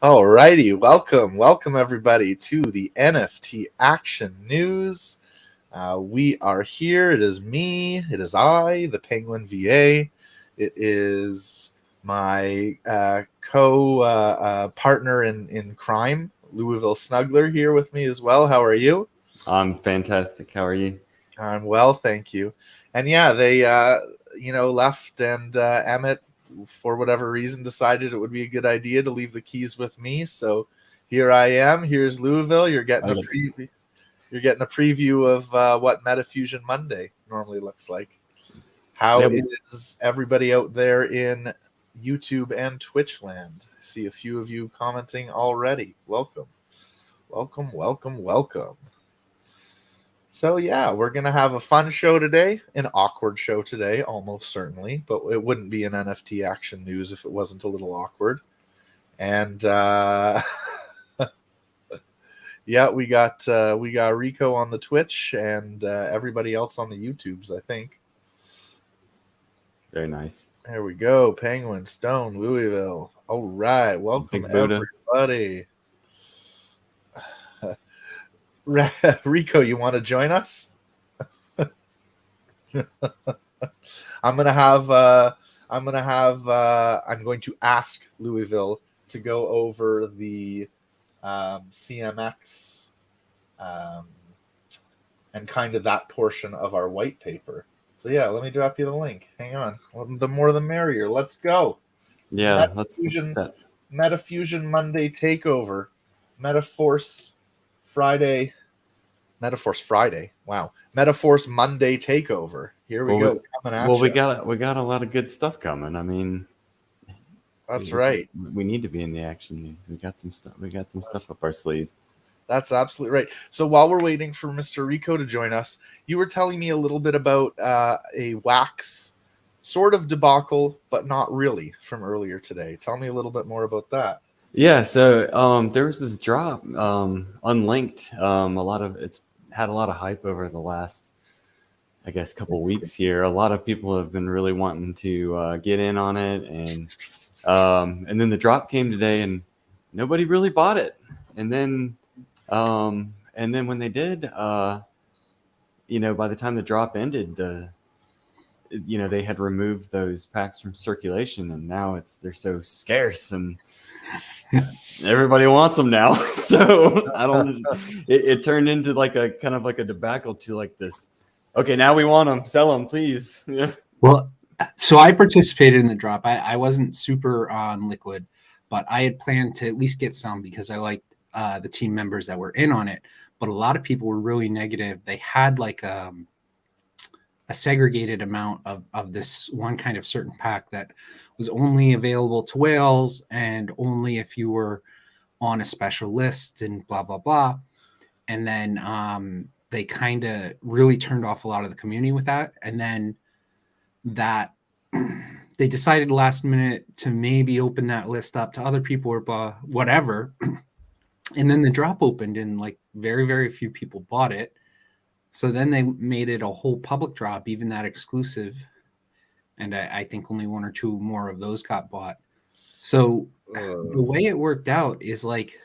Alrighty, welcome everybody to the NFT Action News. We are here. It is me. It is I, the ThePenguinVA. It is my partner in crime, Louisville Snuggler, here with me as well. How are you? I'm fantastic. How are you? I'm well, thank you. And yeah, they left, and Emmett, for whatever reason, decided it would be a good idea to leave the keys with me. So here I am. Here's Louisville. You're getting a preview. You're getting a preview of what MetaFusion Monday normally looks like. How is everybody out there in YouTube and Twitch land? I see a few of you commenting already. Welcome. So yeah, we're going to have a fun show today, an awkward show today, almost certainly, but it wouldn't be an NFT Action News if it wasn't a little awkward. And yeah, we got Rico on the Twitch and everybody else on the YouTubes, I think. Very nice. There we go. Penguin, Stone, Louisville. All right. Welcome, everybody. Rico, you want to join us? I'm going to ask Louisville to go over the CMX and kind of that portion of our white paper. So yeah, let me drop you the link. Hang on. The more the merrier. Let's go. Yeah, MetaFusion Monday takeover. MetaForce Friday. Wow. MetaForce Monday takeover. Here we go. We got a lot of good stuff coming. I mean, that's right. We need to be in the action news. We got some stuff up our sleeve. That's absolutely right. So while we're waiting for Mr. Rico to join us, you were telling me a little bit about a wax sort of debacle, but not really, from earlier today. Tell me a little bit more about that. Yeah, so there was this drop, unlinked. It's had a lot of hype over the last, I guess, couple weeks here. A lot of people have been really wanting to get in on it, and then the drop came today, and nobody really bought it. And then when they did, by the time the drop ended, they had removed those packs from circulation, and now they're so scarce and everybody wants them now. So it turned into like a kind of like a debacle to like this. Okay, now we want them, sell them, please. Yeah. Well, so I participated in the drop. I wasn't super on liquid, but I had planned to at least get some because I liked the team members that were in on it. But a lot of people were really negative. They had like a segregated amount of this one kind of certain pack that was only available to whales and only if you were on a special list and blah, blah, blah. And then they kind of really turned off a lot of the community with that. And then that they decided last minute to maybe open that list up to other people or blah, whatever. And then the drop opened and like very, very few people bought it. So then they made it a whole public drop, even that exclusive. And I think only one or two more of those got bought. So the way it worked out is like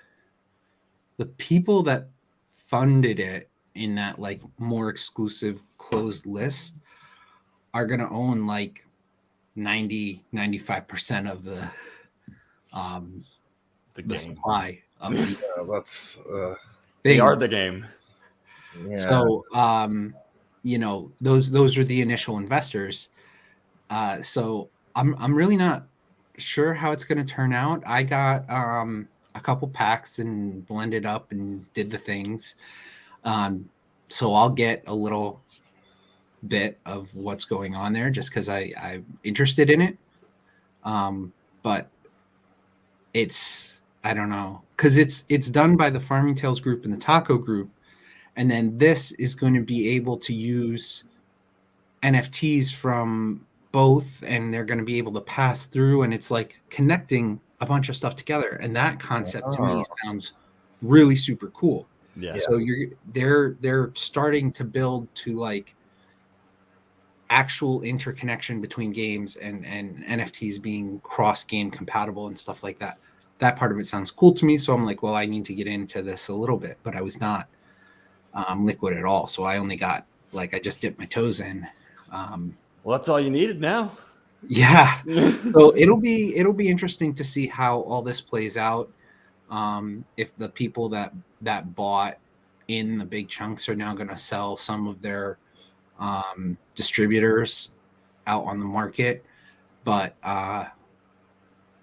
the people that funded it in that like more exclusive closed list are going to own like 95% of the supply of the they are the game. Yeah. So those are the initial investors. So I'm really not sure how it's going to turn out. I got a couple packs and blended up and did the things. So I'll get a little bit of what's going on there just because I'm interested in it. But I don't know, because it's done by the Farming Tales group and the Taco group. And then this is going to be able to use NFTs from both, and they're going to be able to pass through, and it's like connecting a bunch of stuff together. And that concept to me sounds really super cool. Yeah. So they're starting to build to like actual interconnection between games and NFTs being cross game compatible and stuff like that. that part of it sounds cool to me. So I'm like, well, I need to get into this a little bit, but I was not liquid at all. So I only got I just dipped my toes in. Well, that's all you needed now. Yeah. So it'll be interesting to see how all this plays out. If the people that bought in the big chunks are now going to sell some of their distributors out on the market. But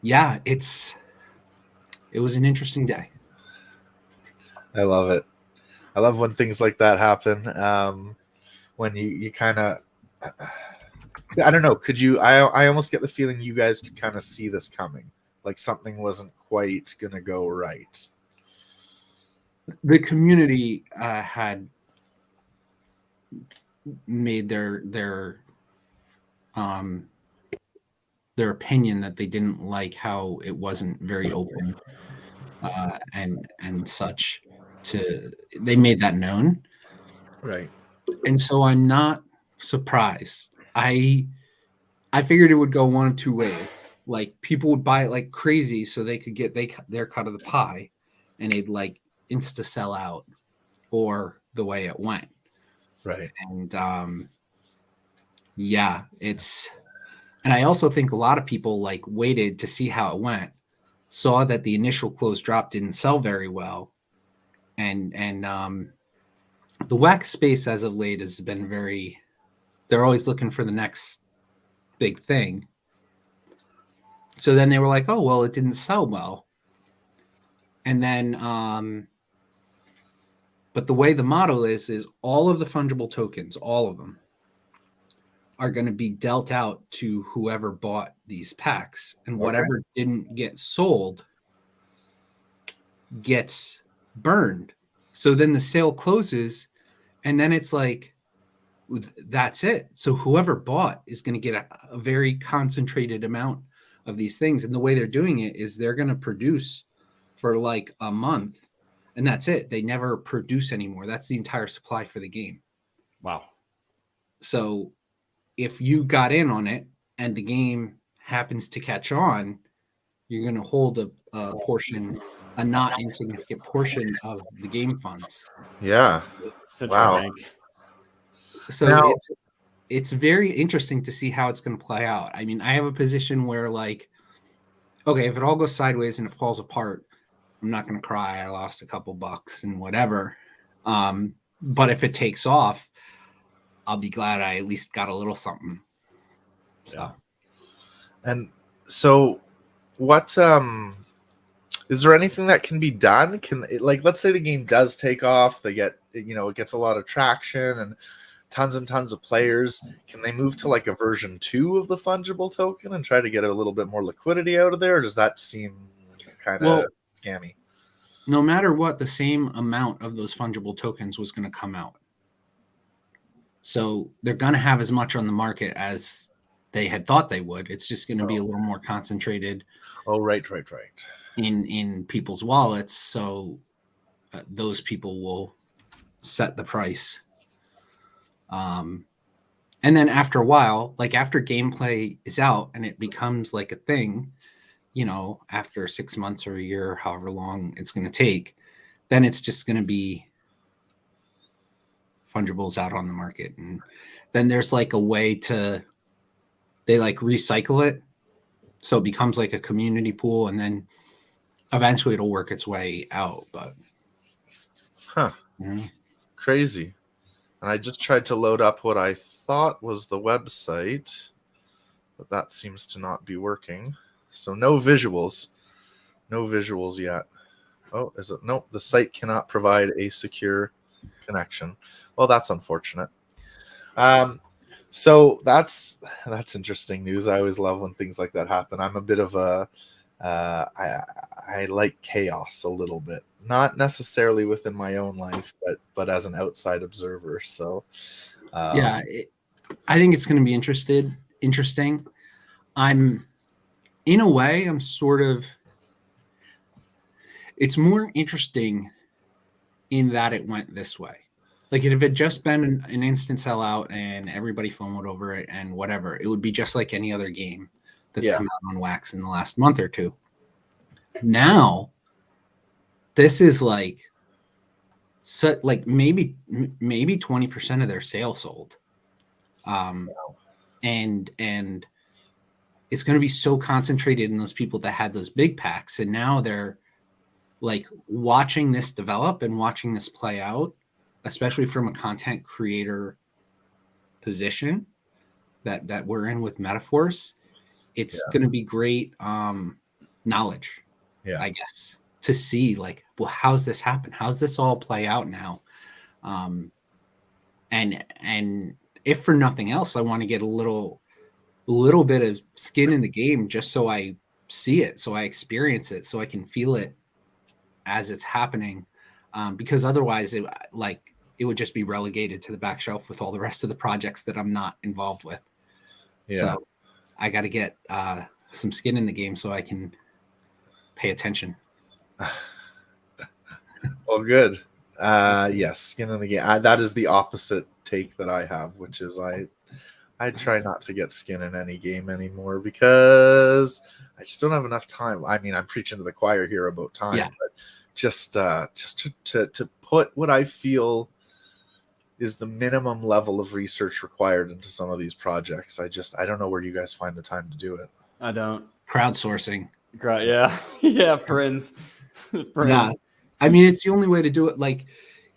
yeah, it was an interesting day. I love it. I love when things like that happen. When you kind of, I don't know, could you, I almost get the feeling you guys could kind of see this coming, like something wasn't quite going to go right. The community had made their opinion that they didn't like how it wasn't very open and such. They made that known, Right? And so I'm not surprised. I figured it would go one of two ways. Like people would buy it like crazy so they could get their cut of the pie, and they'd like insta sell out, or the way it went. Right. And yeah, and I also think a lot of people like waited to see how it went, saw that the initial close drop didn't sell very well, and the wax space as of late has been they're always looking for the next big thing. So then they were like, oh, well, it didn't sell well. And then, but the way the model is all of the fungible tokens, all of them, are going to be dealt out to whoever bought these packs. And whatever didn't get sold gets burned. So then the sale closes, and then it's like, that's it. So whoever bought is going to get a very concentrated amount of these things. And the way they're doing it is they're going to produce for like a month, and that's it. They never produce anymore. That's the entire supply for the game. Wow. So if you got in on it and the game happens to catch on, you're going to hold a portion, a not insignificant portion of the game funds. Yeah. Central bank. So now, it's very interesting to see how it's going to play out. I mean, I have a position where like, okay, if it all goes sideways and it falls apart, I'm not going to cry. I lost a couple bucks and whatever. But if it takes off, I'll be glad I at least got a little something. So. Yeah. And so what, is there anything that can be done? Let's say the game does take off, they get, it gets a lot of traction and tons of players. Can they move to like a version 2 of the fungible token and try to get a little bit more liquidity out of there? Or does that seem kind of scammy? No matter what, the same amount of those fungible tokens was going to come out. So they're going to have as much on the market as they had thought they would. It's just going to be a little more concentrated. Oh, right. In people's wallets. So those people will set the price. And then after a while, like after gameplay is out and it becomes like a thing, after 6 months or a year, however long it's going to take, then it's just going to be fungibles out on the market. And then there's like a way they like recycle it. So it becomes like a community pool, and then eventually it'll work its way out. But Crazy. And I just tried to load up what I thought was the website, but that seems to not be working. So no visuals yet. Oh, is it? Nope. The site cannot provide a secure connection. Well, that's unfortunate. So that's interesting news. I always love when things like that happen. I'm a bit of I like chaos a little bit, not necessarily within my own life, but as an outside observer. So I think it's going to be interesting. In a way, it's more interesting in that it went this way. Like if it had just been an instant sellout and everybody FOMO'd over it and whatever, it would be just like any other game that's come out on Wax in the last month or two. Now, this is like, so like maybe 20% of their sales sold. And it's going to be so concentrated in those people that had those big packs, and now they're like watching this develop and watching this play out, especially from a content creator position that we're in with Metaforce. It's going to be great knowledge, I guess, to see like, well, how's this happen? How's this all play out now? And if for nothing else, I want to get a little bit of skin in the game just so I see it, so I experience it, so I can feel it as it's happening. Because otherwise it would just be relegated to the back shelf with all the rest of the projects that I'm not involved with. So I got to get some skin in the game so I can pay attention. Well, good. Yes, skin in the game. That is the opposite take that I have, which is I try not to get skin in any game anymore because I just don't have enough time. I mean, I'm preaching to the choir here about time, but just to put what I feel is the minimum level of research required into some of these projects. I don't know where you guys find the time to do it. I don't. Crowdsourcing. Yeah, friends. Yeah. I mean, it's the only way to do it. Like,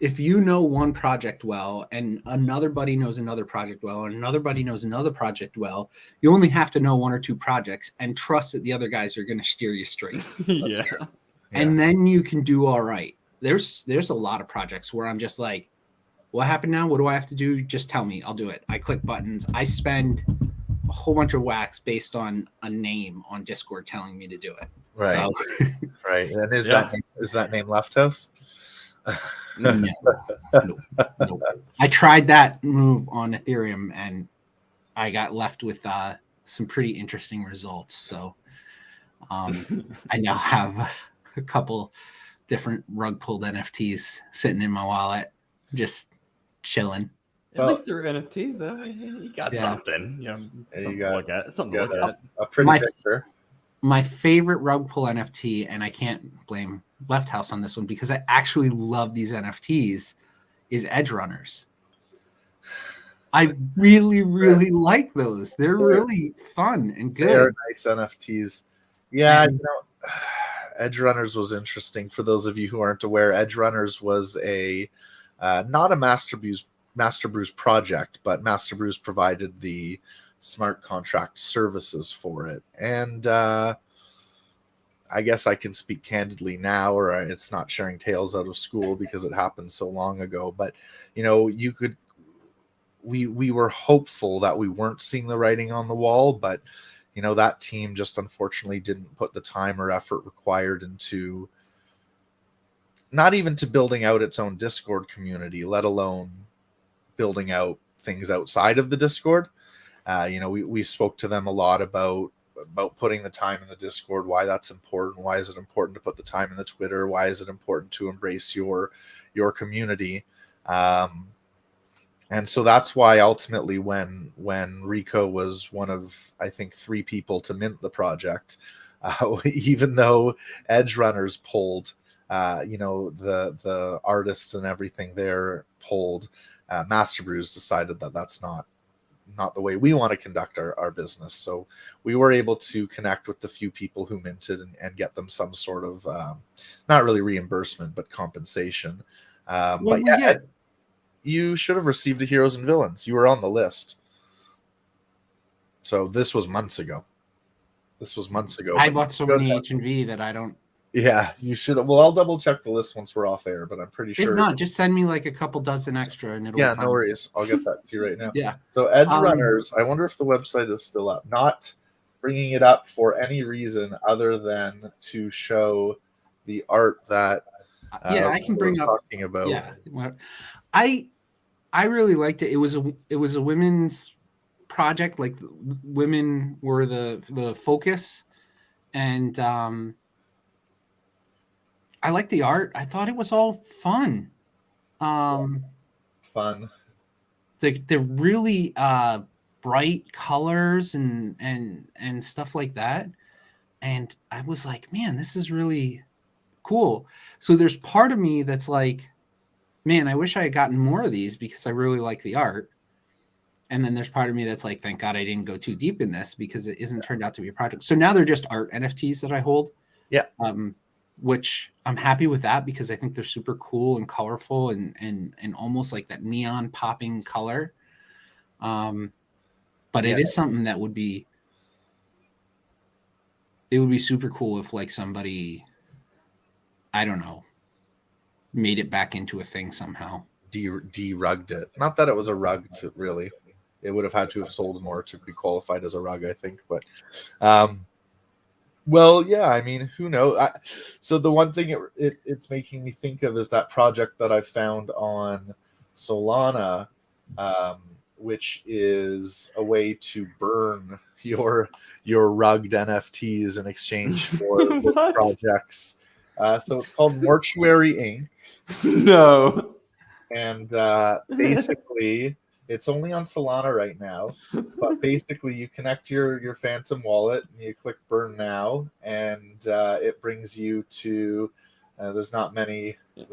if you know one project well and another buddy knows another project well and another buddy knows another project well, you only have to know one or two projects and trust that the other guys are going to steer you straight. And then you can do all right. There's a lot of projects where I'm just like, what happened now? What do I have to do? Just tell me. I'll do it. I click buttons. I spend a whole bunch of wax based on a name on Discord telling me to do it. Right. So. Right. And is that name LEFTHOUSE? No. I tried that move on Ethereum and I got left with some pretty interesting results. So I now have a couple different rug pulled NFTs sitting in my wallet, just chilling. At least they're NFTs, though. You got something. Something to look at. Something to look at. A pretty picture. My favorite rug pull NFT, and I can't blame LeftHouse on this one because I actually love these NFTs, is Edge Runners. I really, really like those. They're really fun and good. They're nice NFTs. Yeah, Edge Runners was interesting. For those of you who aren't aware, Edge Runners was a not a Master Brews project, but Master Brews provided the smart contract services for it. And I guess I can speak candidly now, or it's not sharing tales out of school because it happened so long ago. But, we were hopeful that we weren't seeing the writing on the wall, but, that team just unfortunately didn't put the time or effort required into not even to building out its own Discord community, let alone building out things outside of the Discord. We spoke to them a lot about putting the time in the Discord, why that's important, why is it important to put the time in the Twitter, why is it important to embrace your community. And so that's why ultimately when Rico was one of, I think, 3 people to mint the project, even though Edge Runners pulled, the artists and everything there pulled, Master Brews decided that that's not the way we want to conduct our business. So we were able to connect with the few people who minted and get them some sort of, not really reimbursement, but compensation. You should have received a Heroes and Villains. You were on the list. So this was months ago. I bought so many H&V that I don't. Yeah, you should. Well, I'll double check the list once we're off air, but I'm pretty sure. If not, just send me like a couple dozen extra, and it'll. Yeah, no worries. I'll get that to you right now. Yeah. So Edge Runners, I wonder if the website is still up. Not bringing it up for any reason other than to show the art that. I can bring up. Talking about. Yeah, I really liked it. It was a women's project. Like women were the focus, and I like the art. I thought it was all fun. Fun. They're really bright colors and stuff like that. and I was like, man, this is really cool. So there's part of me that's like, man, I wish I had gotten more of these because I really like the art. And then there's part of me that's like, thank God I didn't go too deep in this because it isn't turned out to be a project. So now they're just art NFTs that I hold. Yeah. Which I'm happy with that because I think they're super cool and colorful and almost like that neon popping color. But it is something that would be super cool if like somebody, I don't know, made it back into a thing somehow. De-rugged it. Not that it was a rug to really. It would have had to have sold more to be qualified as a rug, I think. But, well, yeah, I mean, who knows? So the one thing it's making me think of is that project that I found on Solana, which is a way to burn your rugged NFTs in exchange for projects. So it's called Mortuary Inc. No. And basically, it's only on Solana right now. But basically, you connect your Phantom wallet and you click Burn Now, and it brings you to. There's not many in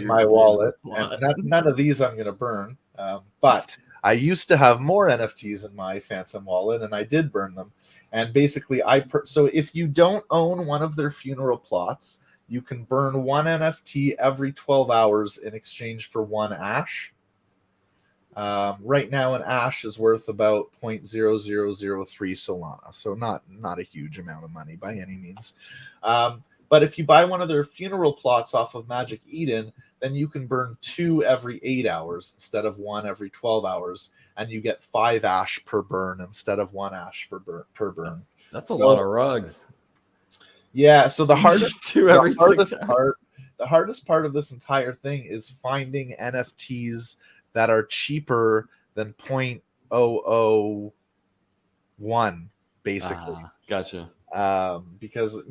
my wallet, and none of these I'm going to burn. But I used to have more NFTs in my Phantom wallet, and I did burn them. And basically, so if you don't own one of their funeral plots, you can burn one NFT every 12 hours in exchange for one ash. Right now, an ash is worth about 0.0003 Solana, so not a huge amount of money by any means. But if you buy one of their funeral plots off of Magic Eden, then you can burn 2 every 8 hours instead of 1 every 12 hours, and you get 5 ash per burn instead of 1 ash per burn. That's a lot of rugs. Yeah, so the hardest part of this entire thing is finding NFTs that are cheaper than 0.001, basically. Gotcha. Because,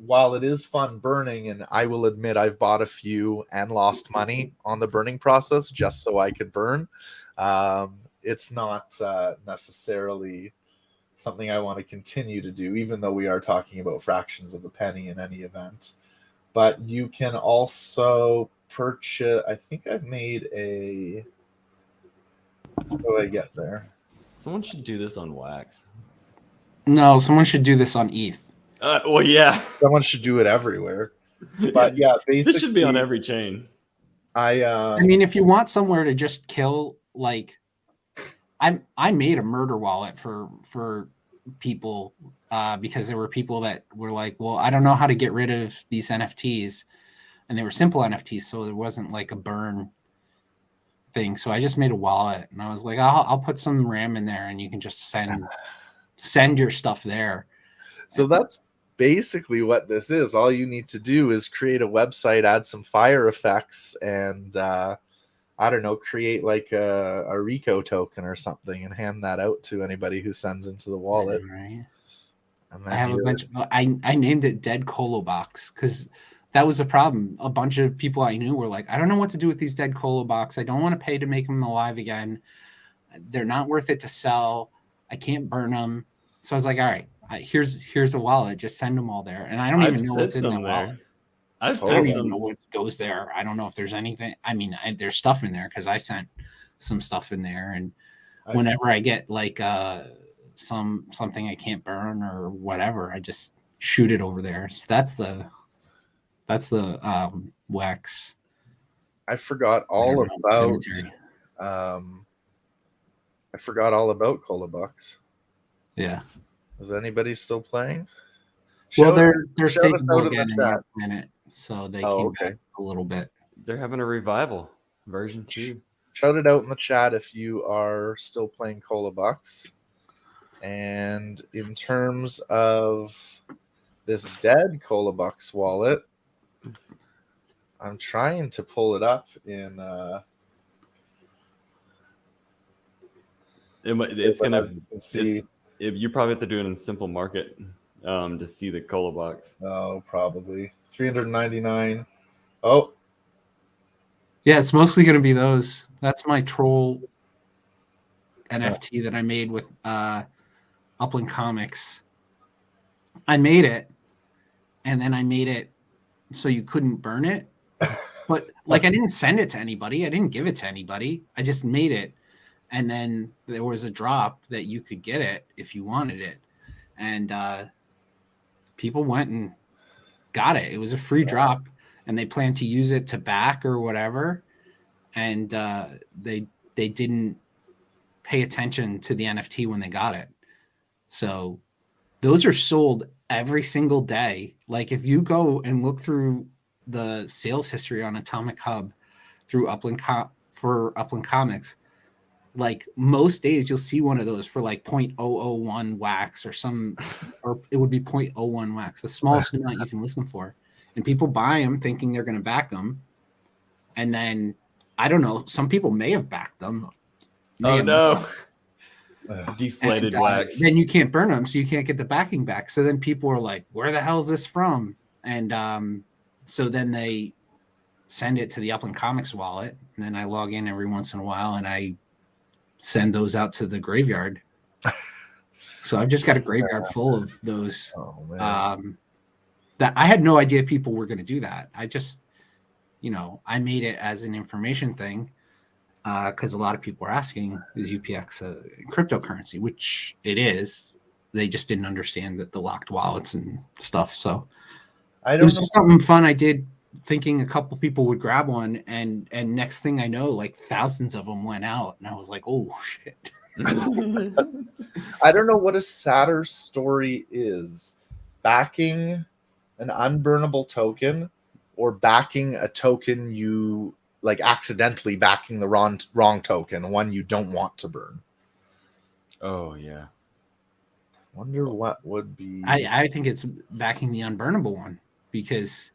while it is fun burning, and I will admit I've bought a few and lost money on the burning process just so I could burn, it's not necessarily something I want to continue to do, even though we are talking about fractions of a penny in any event. But you can also purchase, I think I've made a... How do I get there? Someone should do this on Wax. No, someone should do this on ETH. Well, yeah. Someone should do it everywhere. But yeah, basically, this should be on every chain. I mean, if you want somewhere to just kill, like, I made a murder wallet for people because there were people that were like, well, I don't know how to get rid of these NFTs, and they were simple NFTs, so there wasn't like a burn thing. So I just made a wallet, and I was like, I'll put some RAM in there, and you can just send your stuff there. So that's basically what this is. All you need to do is create a website, add some fire effects, and I don't know, create like a Rico token or something and hand that out to anybody who sends into the wallet. Right. I have a bunch. I named it Dead Colo Box because that was a problem. A bunch of people I knew were like, I don't know what to do with these Dead Colo Box. I don't want to pay to make them alive again. They're not worth it to sell. I can't burn them. So I was like, all right, here's a wallet. Just send them all there. And I don't even know what's in that wallet. I don't even know what goes there. I don't know if there's anything. I mean, there's stuff in there because I sent some stuff in there. And whenever I get like something I can't burn or whatever, I just shoot it over there. So that's the Wax. I forgot all about I forgot all about Cola Bucks. Yeah. Is anybody still playing? Well, they're stable again in a minute, so they came back a little bit. They're having a revival, version 2. Shout it out in the chat if you are still playing Cola Bucks. And in terms of this dead Cola Bucks wallet, I'm trying to pull it up in. It's gonna see. You probably have to do it in Simple Market to see the Cola Box. Oh, probably 399. Oh, yeah, it's mostly going to be those. That's my troll NFT that I made with Upland Comics. I made it, and then I made it so you couldn't burn it. But like, I didn't send it to anybody. I didn't give it to anybody. I just made it. And then there was a drop that you could get it if you wanted it. And people went and got it. It was a free drop, and they planned to use it to back or whatever. And they didn't pay attention to the NFT when they got it. So those are sold every single day. Like, if you go and look through the sales history on Atomic Hub through Upland Comics, like most days you'll see one of those for like 0.001 wax or it would be 0.01 wax, the smallest amount you can list them for. And people buy them thinking they're going to back them. And then, I don't know, some people may have backed them. Oh no. Deflated wax. Then you can't burn them, so you can't get the backing back. So then people are like, where the hell is this from? And so then they send it to the Upland Comics wallet, and then I log in every once in a while and I send those out to the graveyard. So I've just got a graveyard full of those. That I had no idea people were going to do that. I just, I made it as an information thing because a lot of people were asking, is UPX a cryptocurrency? Which it is. They just didn't understand that the locked wallets and stuff. So it was just something fun I did, thinking a couple people would grab one, and next thing I know, like thousands of them went out, and I was like, oh shit. I don't know what a sadder story is, backing an unburnable token or backing a token you like accidentally backing the wrong token, one you don't want to burn. Oh yeah. Wonder what would be. I think it's backing the unburnable one, because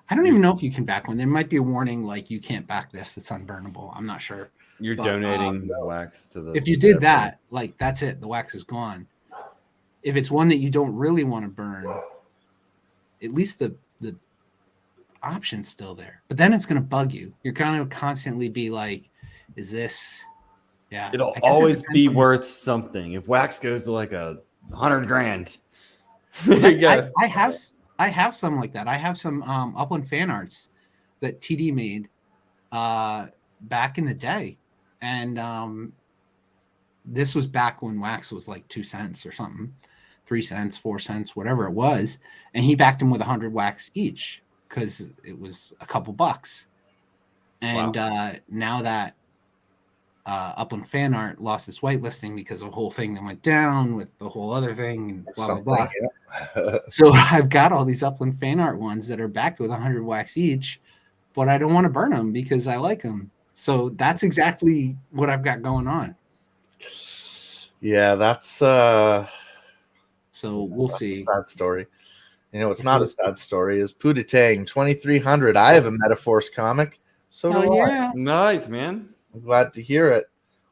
I don't even know if you can back one. There might be a warning like, you can't back this, it's unburnable. I'm not sure. You're donating the wax to the. If you did that, like, that's it. The wax is gone. If it's one that you don't really want to burn, at least the option's still there. But then it's going to bug you. You're going to constantly be like, is this? Yeah. It'll always be worth something. If wax goes to like $100,000. There you go. I have some like that. I have some Upland fan arts that TD made back in the day. And this was back when wax was like 2 cents or something, 3 cents, 4 cents, whatever it was. And he backed them with 100 wax each because it was a couple bucks. And now that Upland fan art lost its whitelisting because of the whole thing that went down with the whole other thing and blah, blah, blah. So I've got all these Upland fan art ones that are backed with 100 wax each, but I don't want to burn them because I like them. So that's exactly what I've got going on. Yeah, that's so we'll see. Sad story. It's not a sad story. Is Poodatang 2300. I have a Metaforce comic. So do I. Nice, man. I'm glad to hear it.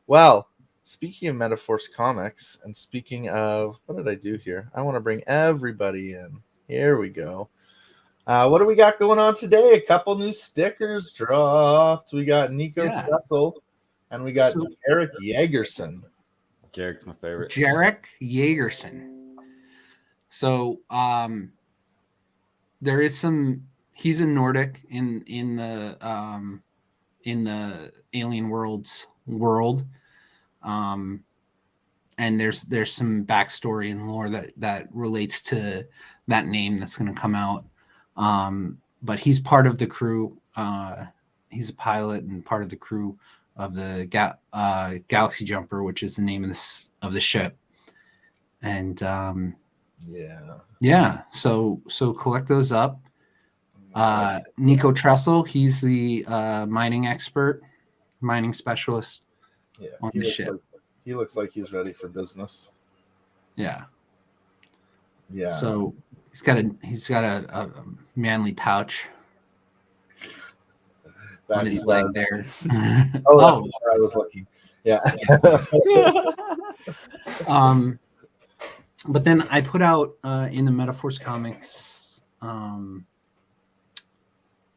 Well, speaking of Metaforce comics, and speaking of, what did I do here? I want to bring everybody in. Here we go. What do we got going on today? A couple new stickers dropped. We got Nico Dressel, and we got Eric Yeagerson. Jarek's my favorite. Jarek Yeagerson. So there is some. He's a Nordic in the Alien Worlds world, and there's some backstory and lore that relates to that name that's going to come out. But he's part of the crew. He's a pilot and part of the crew of the Galaxy Jumper, which is the name of the ship. And so collect those up. Nico Tressel, he's the mining expert, mining specialist on the ship. He looks like he's ready for business. Yeah. Yeah. So he's got a manly pouch on his leg there. That's where I was looking. Yeah. But then I put out in the Metaforce Comics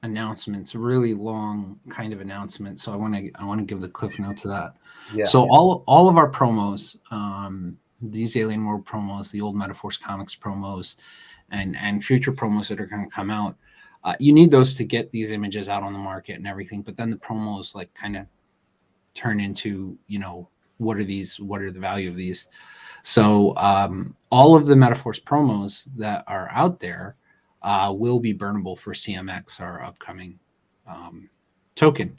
announcements, a really long kind of announcement. So I want to give the cliff notes of that. Yeah. So all of our promos, these Alien World promos, the old Metaforce Comics promos, and future promos that are going to come out. You need those to get these images out on the market and everything. But then the promos like kind of turn into, what are the value of these? So all of the Metaforce promos that are out there will be burnable for CMX, our upcoming token.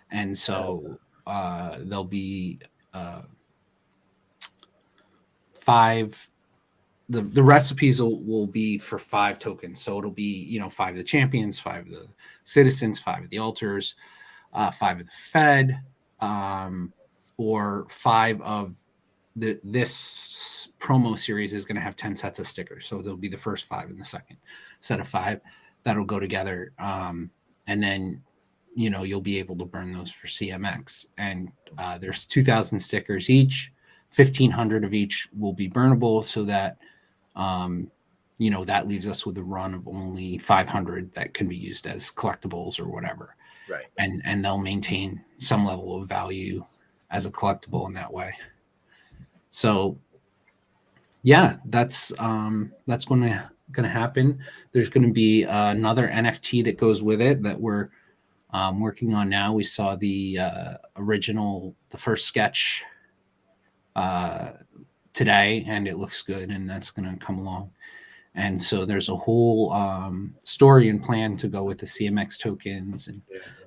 And so there'll be 5. The recipes will be for 5 tokens. So it'll be, 5 of the champions, 5 of the citizens, 5 of the altars, 5 of the Fed, or 5 of this promo series is going to have 10 sets of stickers. So there'll be the first 5 and the second set of 5 that'll go together. And then, you'll be able to burn those for CMX. And there's 2,000 stickers each. 1,500 of each will be burnable, so that that leaves us with a run of only 500 that can be used as collectibles or whatever. Right. And they'll maintain some level of value as a collectible in that way. So yeah, that's going to happen. There's going to be another NFT that goes with it that we're working on now. We saw the first sketch today, and it looks good, and that's going to come along. And so there's a whole story and plan to go with the CMX tokens and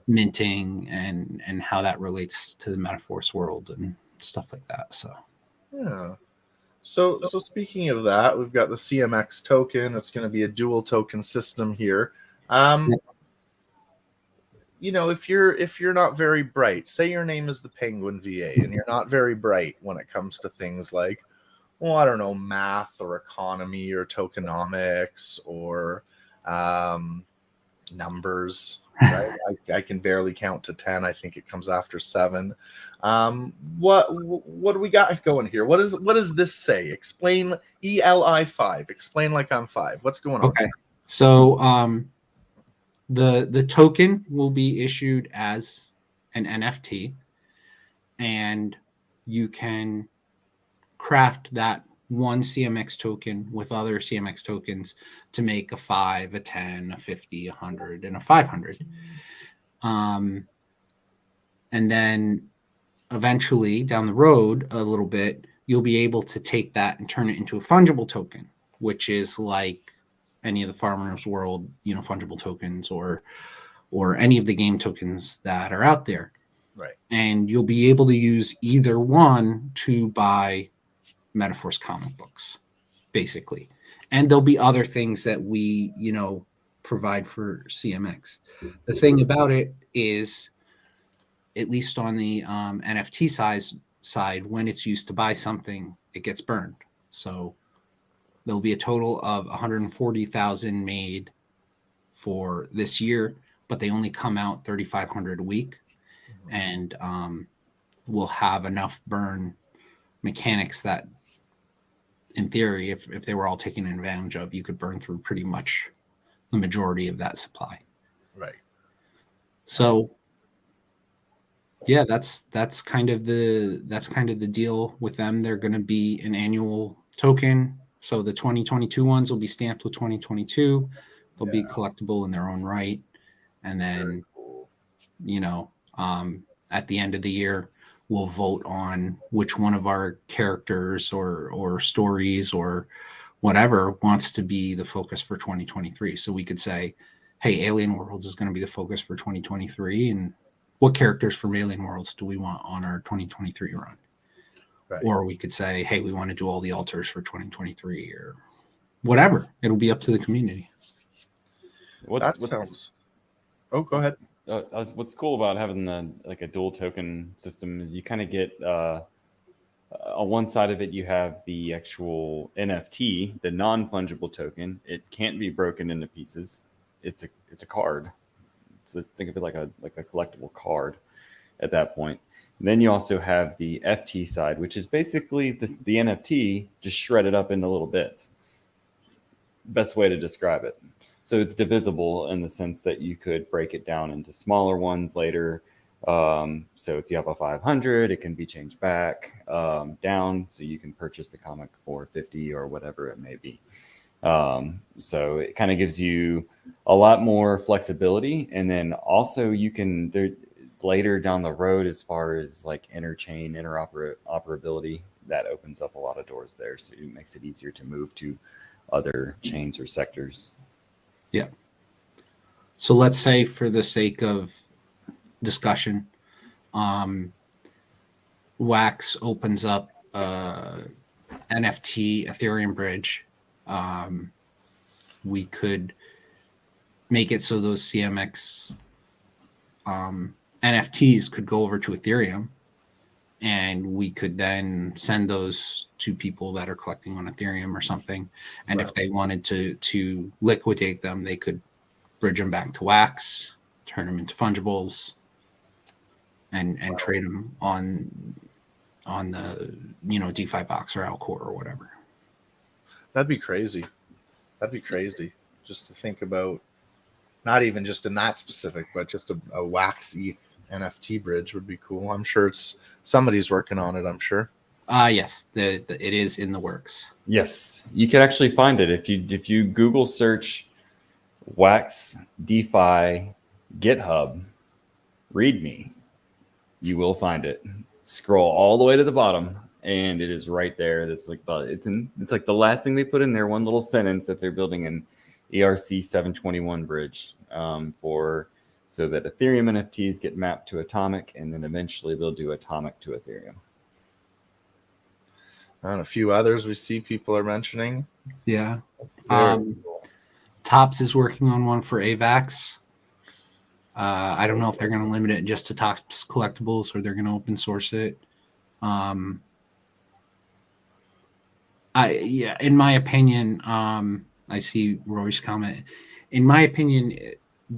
minting and how that relates to the Metaforce world and stuff like that. So yeah. So speaking of that, we've got the CMX token. It's going to be a dual token system here. If you're not very bright, say your name is ThePenguinVA, and you're not very bright when it comes to things like, well, I don't know, math or economy or tokenomics or numbers. Right? I can barely count to 10. I think it comes after 7. What do we got going here? What does this say? Explain ELI 5. Explain like I'm 5. What's going on? Okay. So the token will be issued as an NFT, and you can craft that one CMX token with other CMX tokens to make a 5, a 10, a 50, 100, and a 500. And then eventually down the road a little bit, you'll be able to take that and turn it into a fungible token, which is like any of the Farmers World, fungible tokens or any of the game tokens that are out there. Right. And you'll be able to use either one to buy Metaforce comic books, basically. And there'll be other things that we, provide for CMX. The thing about it is, at least on the NFT side, when it's used to buy something, it gets burned. So there'll be a total of 140,000 made for this year, but they only come out 3,500 a week. And we'll have enough burn mechanics that, in theory, if they were all taken advantage of, you could burn through pretty much the majority of that supply. Right. So yeah, that's kind of the deal with them. They're going to be an annual token. So the 2022 ones will be stamped with 2022. They'll be collectible in their own right. And then, at the end of the year, we'll vote on which one of our characters or stories or whatever wants to be the focus for 2023. So we could say, hey, Alien Worlds is going to be the focus for 2023. And what characters from Alien Worlds do we want on our 2023 run? Right. Or we could say, hey, we want to do all the altars for 2023 or whatever. It'll be up to the community. That sounds... Oh, go ahead. What's cool about having a dual token system is you kind of get on one side of it, you have the actual NFT, the non-fungible token. It can't be broken into pieces. It's a card. So think of it like a collectible card at that point. And then you also have the FT side, which is basically the NFT just shredded up into little bits. Best way to describe it. So it's divisible in the sense that you could break it down into smaller ones later. So if you have a 500, it can be changed back down, so you can purchase the comic for 50 or whatever it may be. So it kind of gives you a lot more flexibility, and then also you can later down the road, as far as like interchain interoperability, that opens up a lot of doors there, so it makes it easier to move to other chains or sectors. Yeah. So let's say, for the sake of discussion, Wax opens up NFT Ethereum bridge. We could make it so those CMX NFTs could go over to Ethereum, and we could then send those to people that are collecting on Ethereum or something. And if they wanted to liquidate them, they could bridge them back to Wax, turn them into fungibles, and trade them on the DeFi box or Alcor or whatever. That'd be crazy. That'd be crazy just to think about. Not even just in that specific, but just a Wax ETH NFT bridge would be cool. I'm sure somebody's working on it. I'm sure. Yes, it is in the works. Yes, you can actually find it if you Google search Wax DeFi GitHub README. You will find it. Scroll all the way to the bottom, and it is right there. That's like it's like the last thing they put in there. One little sentence that they're building an ERC 721 bridge so that Ethereum NFTs get mapped to Atomic, and then eventually they'll do Atomic to Ethereum. And a few others we see people are mentioning. Yeah. Topps is working on one for AVAX. I don't know if they're going to limit it just to Topps collectibles or they're going to open source it. In my opinion, I see Rory's comment. In my opinion,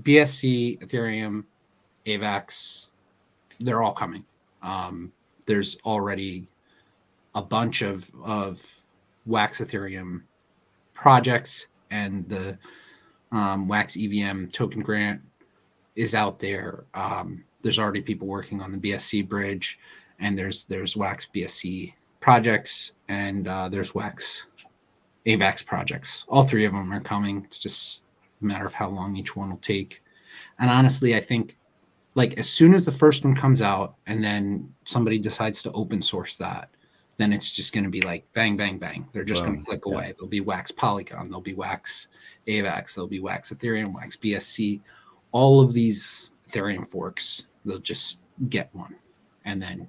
BSC, Ethereum, AVAX, they're all coming. There's already a bunch of Wax Ethereum projects, and the Wax EVM token grant is out there. There's already people working on the BSC bridge, and there's Wax BSC projects, and there's Wax AVAX projects. All three of them are coming. It's just a matter of how long each one will take. And honestly, I think like as soon as the first one comes out and then somebody decides to open source that, then it's just going to be like bang, bang, bang. They're just going to click away. There'll be Wax Polygon. There'll be Wax AVAX. There'll be Wax Ethereum, Wax BSC. All of these Ethereum forks, they'll just get one. And then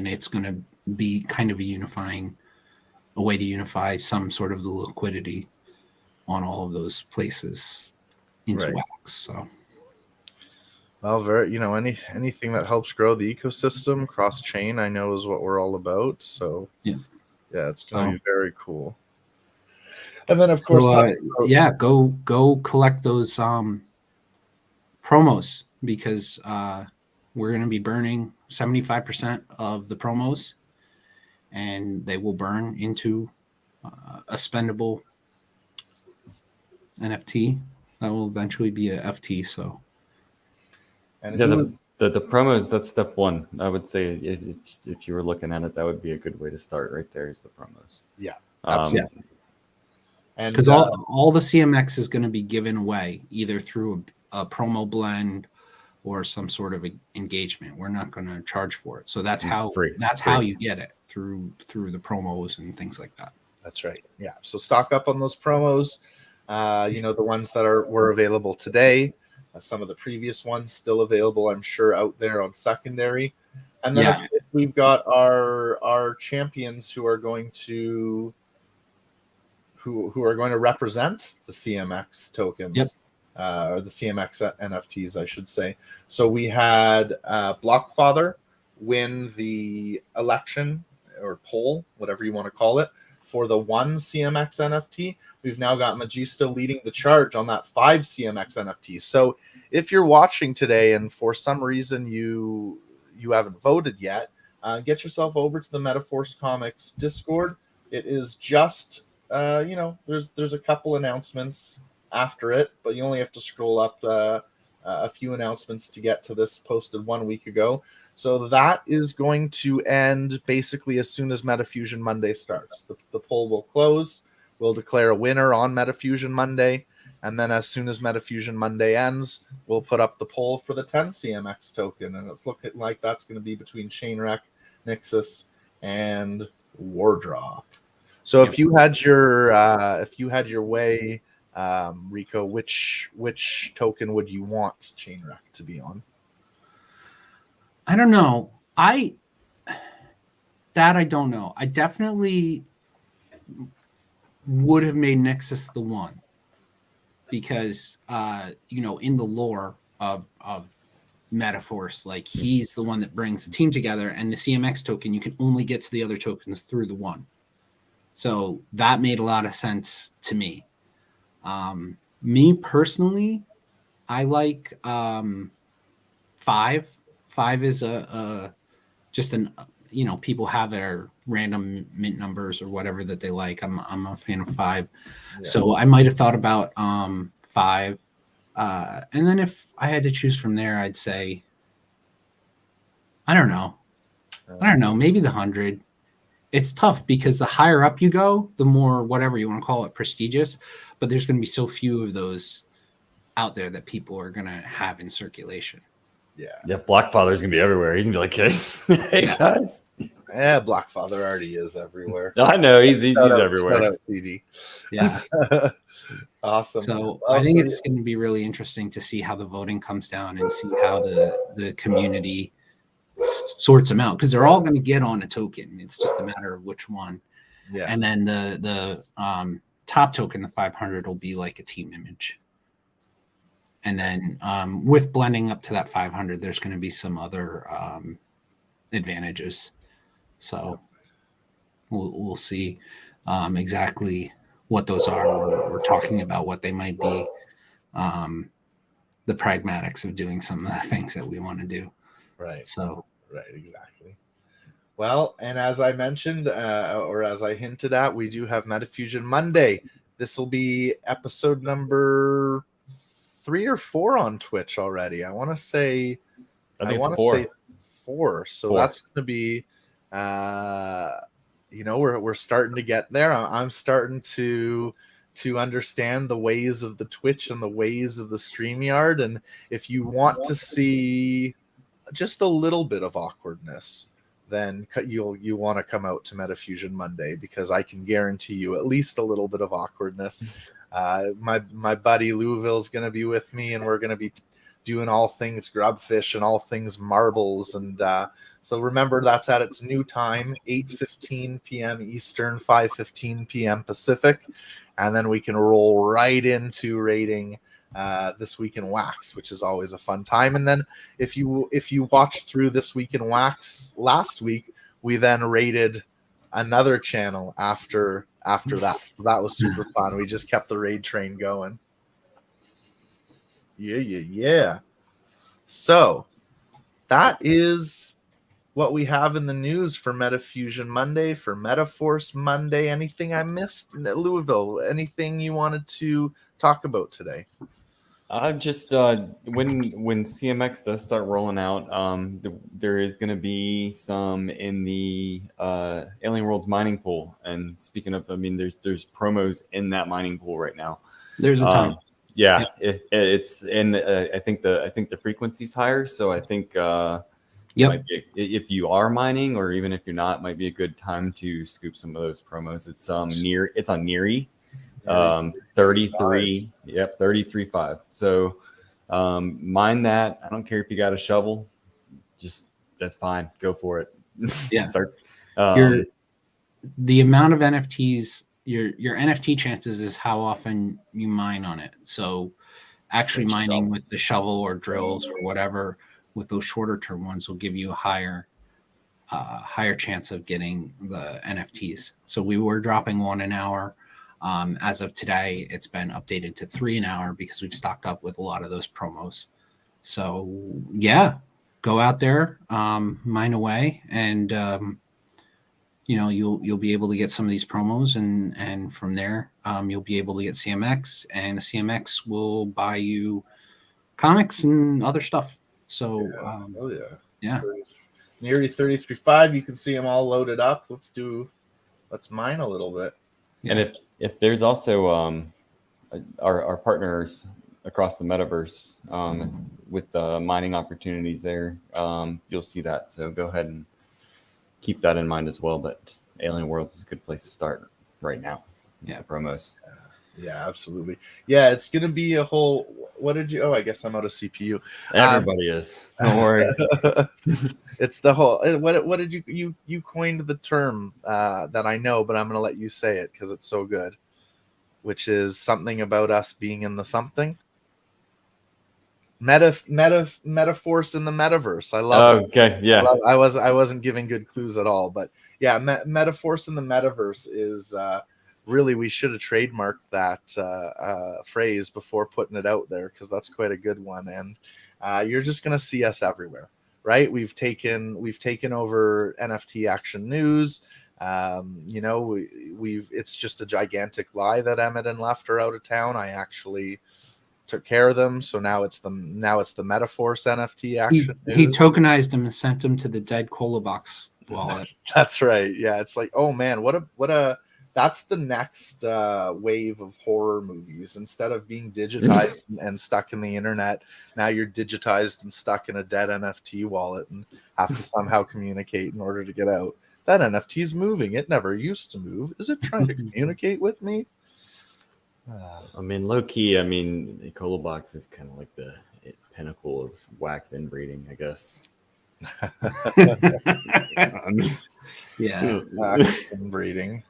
it's going to be kind of a way to unify some sort of the liquidity on all of those places into Wax. So, well, anything that helps grow the ecosystem cross chain, I know, is what we're all about. So yeah, it's going to be very cool. And then of course, go collect those promos, because we're going to be burning 75% of the promos, and they will burn into a spendable NFT that will eventually be a FT. So, and the promos, that's step one. I would say if you were looking at it, that would be a good way to start. Right there is the promos. Yeah, absolutely. And because all the CMX is going to be given away either through a promo blend or some sort of engagement. We're not going to charge for it. So that's how you get it, through the promos and things like that. That's right. Yeah. So stock up on those promos. The ones that were available today. Some of the previous ones still available, I'm sure, out there on secondary. And then if we've got our champions who are going to represent the CMX tokens, or the CMX NFTs, I should say. So we had Blockfather win the election or poll, whatever you want to call it, for the 1 CMX NFT. We've now got Magista leading the charge on that 5 CMX NFTs. So if you're watching today and for some reason you haven't voted yet, get yourself over to the MetaForce Comics Discord. It is just there's a couple announcements after it, but you only have to scroll up a few announcements to get to this posted 1 week ago. So that is going to end basically as soon as MetaFusion Monday starts. The poll will close. We'll declare a winner on MetaFusion Monday. And then as soon as MetaFusion Monday ends, we'll put up the poll for the 10 CMX token. And it's looking like that's going to be between Chainwreck, Nixus, and Wardrop. So if you had your way, Rico, which token would you want Chainwreck to be on? I don't know. I don't know. I definitely would have made Nexus the one because in the lore of Metaforce, like he's the one that brings the team together, and the CMX token, you can only get to the other tokens through the one. So that made a lot of sense to me. Me personally, I like 5. 5 is just an people have their random mint numbers or whatever that they like. I'm a fan of 5, so I might have thought about 5, and then if I had to choose from there, I'd say I don't know, maybe the 100. It's tough because the higher up you go, the more whatever you want to call it prestigious, but there's going to be so few of those out there that people are going to have in circulation. Yeah, Blackfather's gonna be everywhere. He's gonna be like, hey guys. Yeah, Blackfather already is everywhere. I know he's everywhere. Shout out TD. Yeah. Awesome. So I think it's going to be really interesting to see how the voting comes down and see how the community sorts them out, because they're all going to get on a token. It's just a matter of which one. Yeah. And then the top token, the 500, will be like a team image. And then with blending up to that 500, there's going to be some other advantages. So we'll see exactly what those are. We're talking about what they might be, the pragmatics of doing some of the things that we want to do. Right. So. Right, exactly. Well, and as I mentioned, or as I hinted at, we do have MetaFusion Monday. This will be episode number 3 or 4 on Twitch already. I want to say 4. So that's going to be, we're starting to get there. I'm starting to understand the ways of the Twitch and the ways of the StreamYard. And if you want to see just a little bit of awkwardness, then you want to come out to MetaFusion Monday, because I can guarantee you at least a little bit of awkwardness. My buddy Louisville's going to be with me, and we're going to be doing all things grubfish and all things marbles. And so remember, that's at its new time, 8:15 p.m. Eastern, 5:15 p.m. Pacific. And then we can roll right into rating This Week in Wax, which is always a fun time. And then if you watched through This Week in Wax last week, we then rated another channel after that. So that was super fun. We just kept the raid train going. Yeah. So that is what we have in the news for MetaFusion Monday, for Metaforce Monday. Anything I missed? Louisville, anything you wanted to talk about today? Just when CMX does start rolling out, there is going to be some in the Alien Worlds mining pool. And speaking of, there's promos in that mining pool right now. There's a ton. Yeah. It's in. I think the frequency's higher, so I think if you are mining, or even if you're not, it might be a good time to scoop some of those promos. It's on Neary. 33. Yep, 33.5. So mine that. I don't care if you got a shovel, just that's fine. Go for it. Yeah. The amount of NFTs, your NFT chances is how often you mine on it. So actually mining with the shovel or drills or whatever with those shorter term ones will give you a higher chance of getting the NFTs. So we were dropping 1 an hour. As of today, it's been updated to 3 an hour because we've stocked up with a lot of those promos. So yeah, go out there, mine away, and you'll be able to get some of these promos, and from there, you'll be able to get CMX, and the CMX will buy you comics and other stuff. So Oh yeah. yeah. Nearly 33.5. You can see them all loaded up. Let's mine a little bit. Yeah. And if there's also our partners across the metaverse with the mining opportunities there, you'll see that. So go ahead and keep that in mind as well. But Alien Worlds is a good place to start right now. Yeah, promos. Yeah, absolutely. Yeah, it's gonna be a whole. What did you? Oh, I guess I'm out of CPU. Everybody is. Don't worry. It's the whole. What did you coined the term that I know, but I'm gonna let you say it because it's so good. Which is something about us being in the something. Metaforce in the metaverse. I love it. Okay, yeah. I wasn't giving good clues at all, but yeah, metaforce in the metaverse is really, we should have trademarked that phrase before putting it out there, because that's quite a good one. And you're just gonna see us everywhere, right? We've taken over NFT Action News. It's just a gigantic lie that Emmett and Left are out of town. I actually took care of them, so now it's the Metaforce NFT Action. He tokenized them and sent them to the dead Cola Box wallet. That's right. Yeah, it's like, oh man, what a that's the next wave of horror movies. Instead of being digitized and stuck in the internet, now you're digitized and stuck in a dead NFT wallet and have to somehow communicate in order to get out. That NFT is moving. It never used to move. Is it trying to communicate with me? I mean, low key, I mean, the Cola Box is kind of like the pinnacle of wax inbreeding, I guess. Yeah. Wax inbreeding.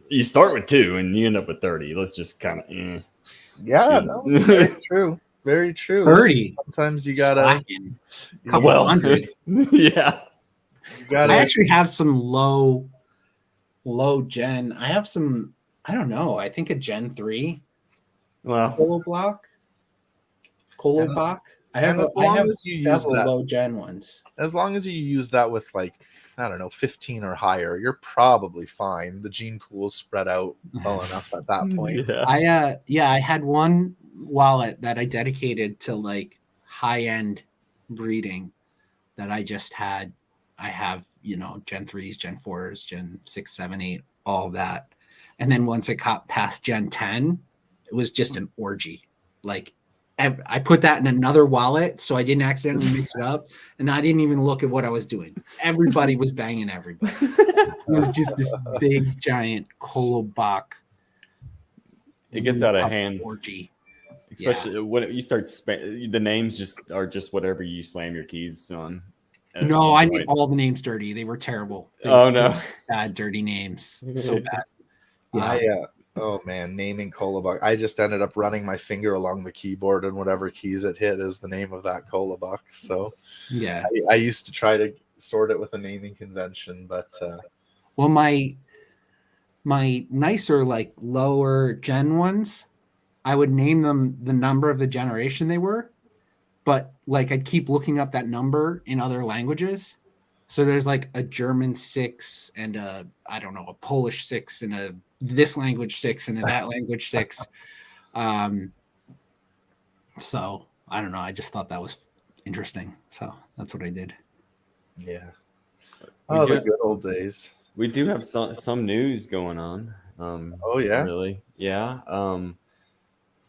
You start with 2 and you end up with 30. Let's just kind of. Yeah, no, very true. Very true. 30. Sometimes you gotta. Couple hundred. Yeah. I actually have some low gen. I have some. I don't know. I think a Gen 3 Colo block. I have several low gen ones. As long as you use that with, like, I don't know, 15 or higher, you're probably fine. The gene pool's spread out well enough at that point. Yeah. I had one wallet that I dedicated to like high end breeding that I just had. I have, Gen 3s, Gen 4s, Gen 6, 7, 8, all of that. And then once it got past Gen 10, it was just an orgy. Like, I put that in another wallet so I didn't accidentally mix it up, and I didn't even look at what I was doing. Everybody was banging everybody. It was just this big, giant Kolobach. It gets out of hand. Orgy. Especially when you start the names are just whatever you slam your keys on. No, I made all the names dirty. They were terrible. No. Bad, dirty names. So bad. Yeah. Oh man, naming Kolobach. I just ended up running my finger along the keyboard, and whatever keys it hit is the name of that Kolobach. So yeah, I used to try to sort it with a naming convention, but well, my nicer, like, lower gen ones, I would name them the number of the generation they were, but like I'd keep looking up that number in other languages. So there's like a German 6 and a Polish 6 and a this language 6 and a that language 6. So I don't know. I just thought that was interesting. So that's what I did. Yeah. Oh, the good old days. We do have some news going on. Oh yeah. Really? Yeah.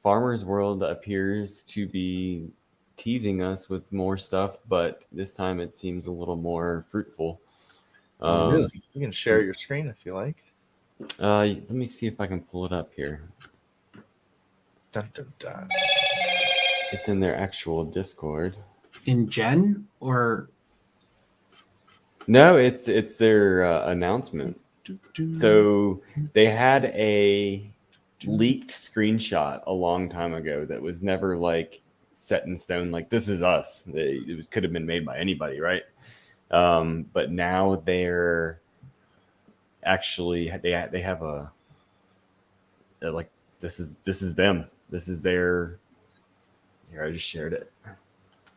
Farmer's World appears to be teasing us with more stuff, but this time it seems a little more fruitful. Really? You can share your screen if you like. Let me see if I can pull it up here. Dun, dun, dun. It's in their actual Discord. In Gen or? No, it's their announcement. So they had a leaked screenshot a long time ago that was never like set in stone. Like, this is us. It could have been made by anybody, right? But now they're actually they have like this is them. This is their. Here, I just shared it.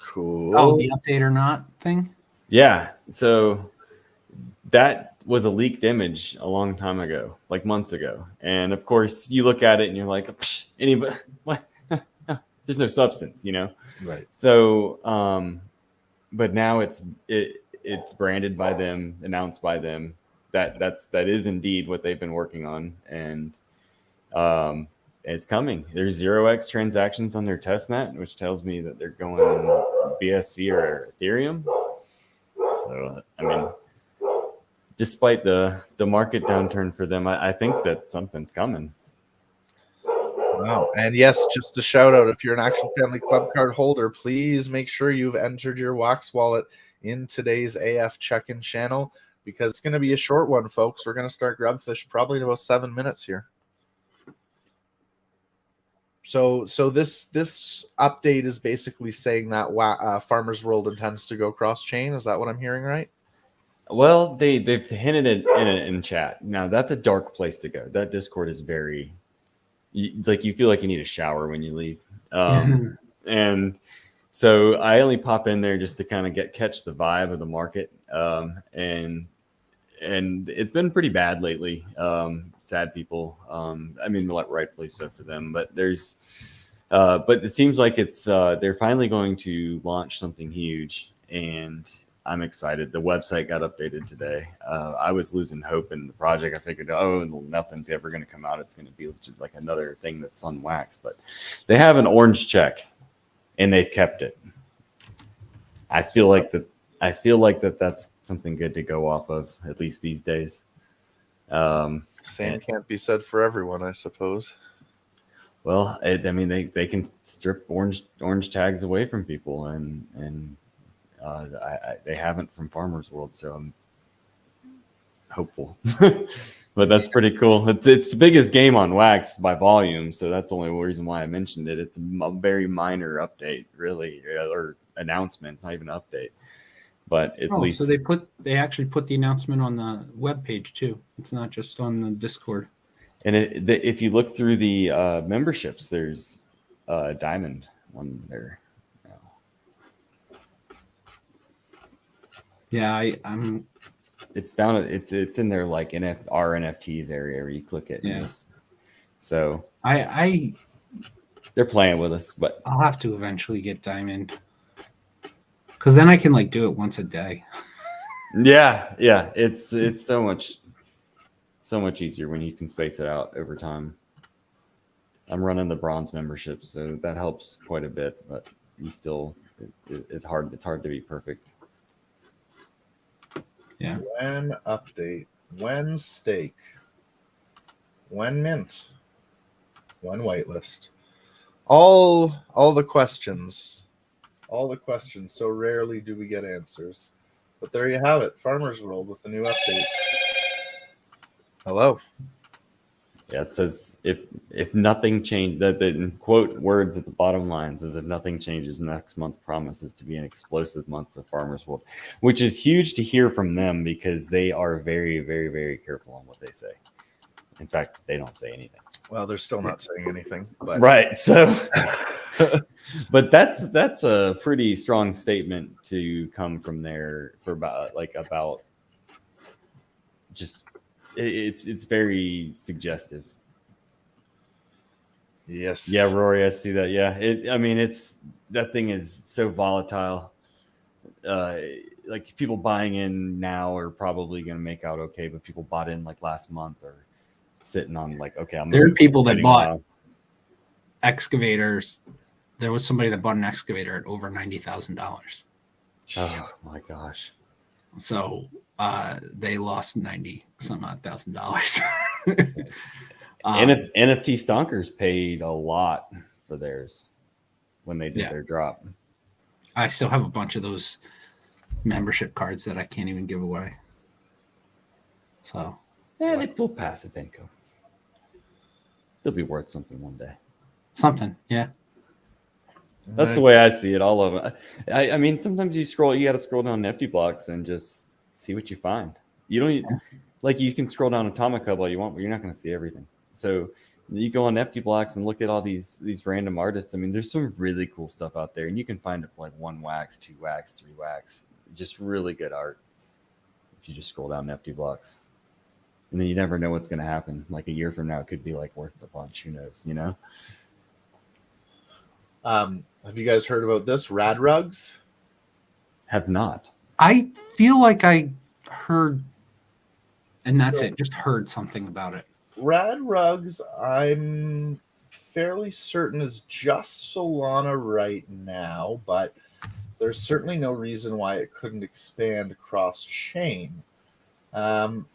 Cool. Oh, the update or not thing? Yeah. So that was a leaked image a long time ago, like months ago. And of course, you look at it and you're like, anybody, what? there's no substance, you know? Right. So, but now it's branded by them, announced by them. That is indeed what they've been working on, and it's coming. There's 0x transactions on their testnet, which tells me that they're going BSC or Ethereum. So, I mean, despite the market downturn for them, I think that something's coming. Wow. And yes, just a shout out, if you're an Action Family Club card holder, please make sure you've entered your Wax wallet in today's AF check-in channel, because it's going to be a short one, folks. We're going to start Grubfish probably in about 7 minutes here. So this update is basically saying that Farmers World intends to go cross-chain. Is that what I'm hearing right? Well, they've hinted it in chat. Now, that's a dark place to go. That Discord is very... you feel like you need a shower when you leave. And so I only pop in there just to kind of catch the vibe of the market. And it's been pretty bad lately. Sad people. I mean, rightfully so for them, but but it seems like they're finally going to launch something huge, and I'm excited. The website got updated today. I was losing hope in the project. I figured, nothing's ever going to come out. It's going to be just like another thing that's on Wax. But they have an orange check, and they've kept it. I feel like that's something good to go off of, at least these days. Same can't be said for everyone, I suppose. Well, I mean, they can strip orange tags away from people, and they haven't from Farmers World, so I'm hopeful. But that's pretty cool. It's the biggest game on Wax by volume, so that's the only reason why I mentioned it. It's a very minor update, really, or announcement. It's not even an update, but at least so they actually put the announcement on the webpage too. It's not just on the Discord. And if you look through the memberships, there's a diamond one there. Yeah, I'm. It's down. It's in their like our NFTs area where you click it. Yeah. So they're playing with us, but I'll have to eventually get diamond, because then I can like do it once a day. Yeah. It's so much easier when you can space it out over time. I'm running the bronze membership, so that helps quite a bit, but you still it's hard to be perfect. Yeah. When update, when stake, when mint, when whitelist. All the questions. So rarely do we get answers. But there you have it. Farmers World with the new update. Hello. Yeah, it says if nothing changed, that in quote words at the bottom line says if nothing changes, next month promises to be an explosive month for Farmers World, which is huge to hear from them because they are very, very, very careful on what they say. In fact, they don't say anything. Well, they're still not saying anything, but right. So, but that's a pretty strong statement to come from there for about just. It's very suggestive. Yes. Yeah, Rory, I see that. Yeah, that thing is so volatile. Like people buying in now are probably going to make out okay, but people bought in like last month or sitting on like okay. There are people that bought excavators. There was somebody that bought an excavator at over $90,000. Oh my gosh! So they lost $90,000. NFT Stonkers paid a lot for theirs when they did their drop. I still have a bunch of those membership cards that I can't even give away. So yeah, they pull passive income. They'll be worth something one day. Something, yeah. That's the way I see it. All of them. I mean, sometimes you got to scroll down Nifty blocks and just see what you find. You don't like you can scroll down Atomic Hub all you want, but you're not going to see everything. So you go on Nifty blocks and look at all these random artists. I mean, there's some really cool stuff out there, and you can find it for like 1 wax, 2 wax, 3 wax. Just really good art if you just scroll down Nifty blocks. And then you never know what's going to happen. Like a year from now, it could be like worth a bunch. Who knows? You know. Have you guys heard about this? Rad Rugs? Have not. I feel like I heard, and that's it. Just heard something about it. Rad Rugs, I'm fairly certain is just Solana right now, but there's certainly no reason why it couldn't expand across chain. And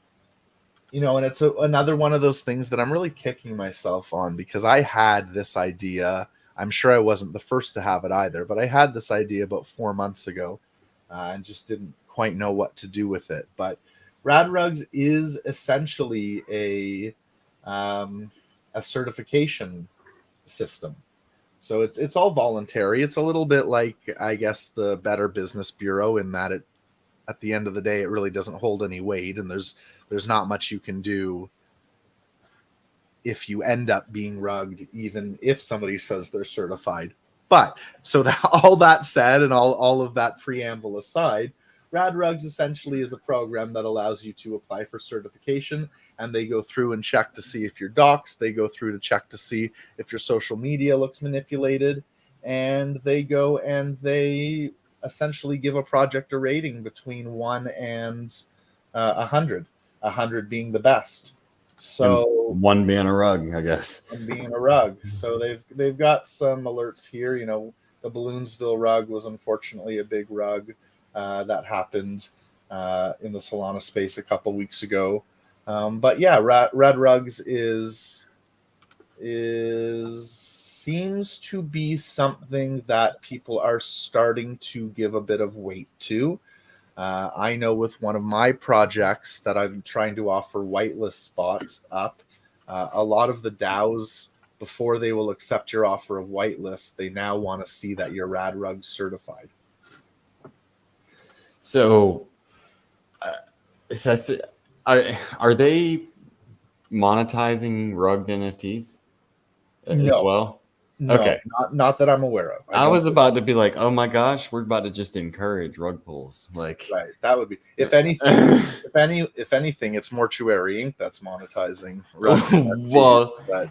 it's another one of those things that I'm really kicking myself on, because I had this idea. I'm sure I wasn't the first to have it either, but I had this idea about 4 months ago and just didn't quite know what to do with it. But Rad Rugs is essentially a certification system. So it's all voluntary. It's a little bit like, I guess, the Better Business Bureau, in that it, at the end of the day, it really doesn't hold any weight, and there's not much you can do if you end up being rugged, even if somebody says they're certified. But so that all that said, and all of that preamble aside, Rad Rugs essentially is a program that allows you to apply for certification, and they go through and check to see if you're doxxed. They go through to check to see if your social media looks manipulated, and they go and they essentially give a project a rating between 1 and 100. 100 being the best. So and 1 being a rug, I guess. 1 being a rug. So they've got some alerts here. The Balloonsville rug was unfortunately a big rug that happened in the Solana space a couple weeks ago. But yeah, Rad Rugs seems to be something that people are starting to give a bit of weight to. I know with one of my projects that I'm trying to offer whitelist spots up, a lot of the DAOs, before they will accept your offer of whitelist, they now want to see that you're Rad Rugs certified. So, are they monetizing rugged NFTs as well? No, okay. Not that I'm aware of. I was about to be like, oh my gosh, we're about to just encourage rug pulls. Like, right, that would be, if anything, if anything, it's Mortuary Inc. that's monetizing. Well, but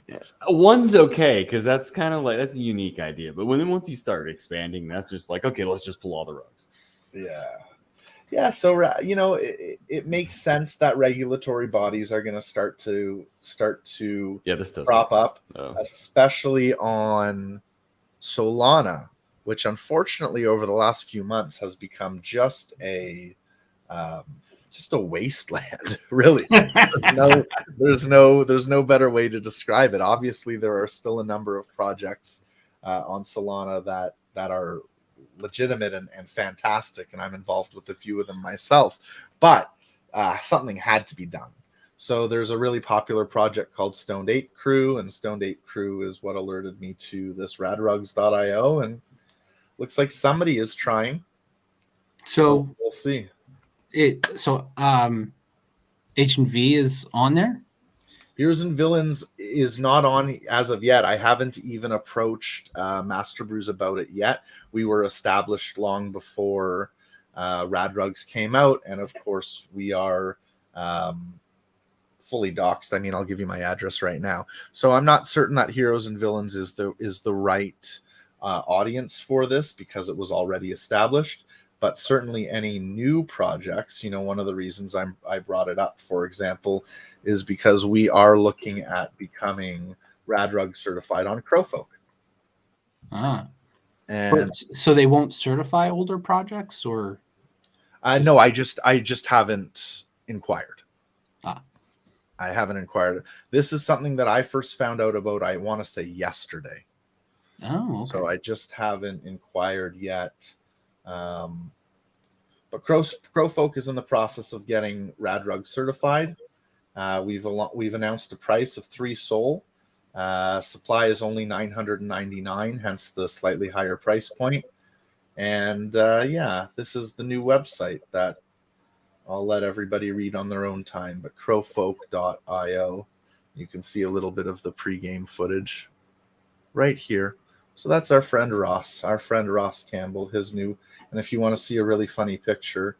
one's okay, because that's kind of like, that's a unique idea. But once you start expanding, that's just like, okay, let's just pull all the rugs. Yeah. So it makes sense that regulatory bodies are going to start to this does prop up, especially on Solana, which unfortunately over the last few months has become just a wasteland. Really, there's no better way to describe it. Obviously, there are still a number of projects on Solana that are legitimate and fantastic, and I'm involved with a few of them myself, but something had to be done. So there's a really popular project called Stoned 8 Crew, and Stoned 8 Crew is what alerted me to this radrugs.io, and looks like somebody is trying. So we'll see. H&V is on there? Heroes and Villains is not on as of yet. I haven't even approached Master Brews about it yet. We were established long before Rad Rugs came out, and of course we are fully doxxed. I mean, I'll give you my address right now. So I'm not certain that Heroes and Villains is the right audience for this, because it was already established. But certainly any new projects, one of the reasons I brought it up, for example, is because we are looking at becoming Rad Rug certified on Crowfolk. And so they won't certify older projects, or? No, I just haven't inquired. I haven't inquired. This is something that I first found out about, I want to say yesterday. Oh, okay. So I just haven't inquired yet. But Crowfolk is in the process of getting Rad Rug certified. We've announced a price of 3 SOL. Supply is only 999, hence the slightly higher price point. And this is the new website that I'll let everybody read on their own time. But crowfolk.io, you can see a little bit of the pregame footage right here. So that's our friend Ross Campbell, his new. And if you want to see a really funny picture,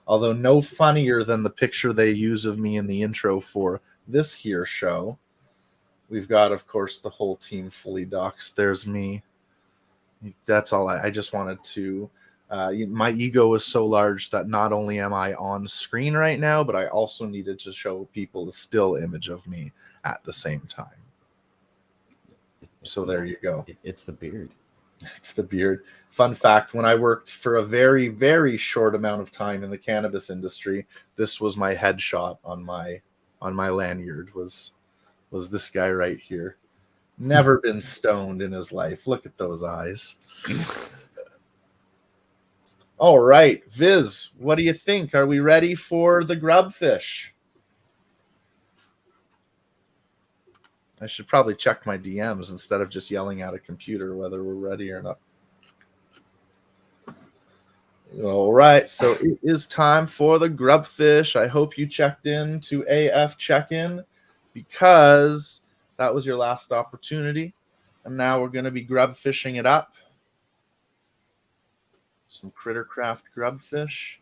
although no funnier than the picture they use of me in the intro for this here show, we've got, of course, the whole team fully doxxed. There's me. That's all. I just wanted to. My ego is so large that not only am I on screen right now, but I also needed to show people the still image of me at the same time. So there you go. It's the beard. It's the beard. Fun fact, when I worked for a very, very short amount of time in the cannabis industry, this was my headshot on my lanyard was this guy right here. Never been stoned in his life. Look at those eyes. All right, Viz, what do you think? Are we ready for the grubfish? I should probably check my DMs instead of just yelling at a computer whether we're ready or not. All right, so it is time for the grubfish. I hope you checked in to AF check-in because that was your last opportunity. And now we're going to be grubfishing it up. Some Crittercraft grubfish.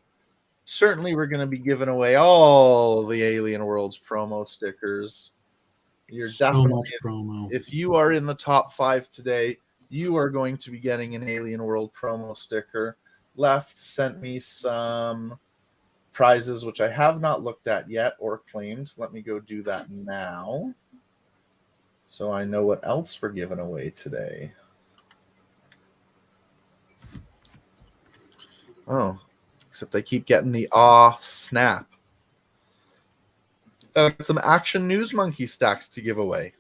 Certainly we're going to be giving away all the Alien Worlds promo stickers. You're So definitely much promo. If you are in the top 5 today, you are going to be getting an Alien World promo sticker. Left sent me some prizes, which I have not looked at yet or claimed. Let me go do that now, so I know what else we're giving away today. Oh, except I keep getting the snap. Some Action News Monkey stacks to give away.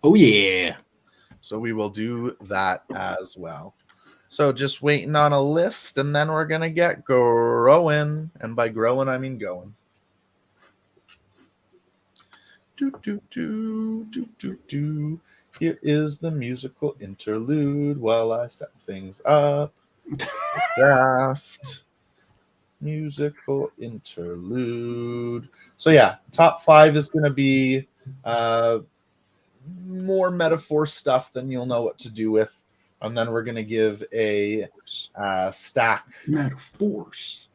Oh, yeah. So we will do that as well. So just waiting on a list, and then we're going to get growing. And by growing, I mean going. Do, do, do, do, do, do. Here is the musical interlude while I set things up. Draft. Musical interlude. So yeah, top 5 is going to be more metaphor stuff than you'll know what to do with. And then we're going to give a stack. Metaphors.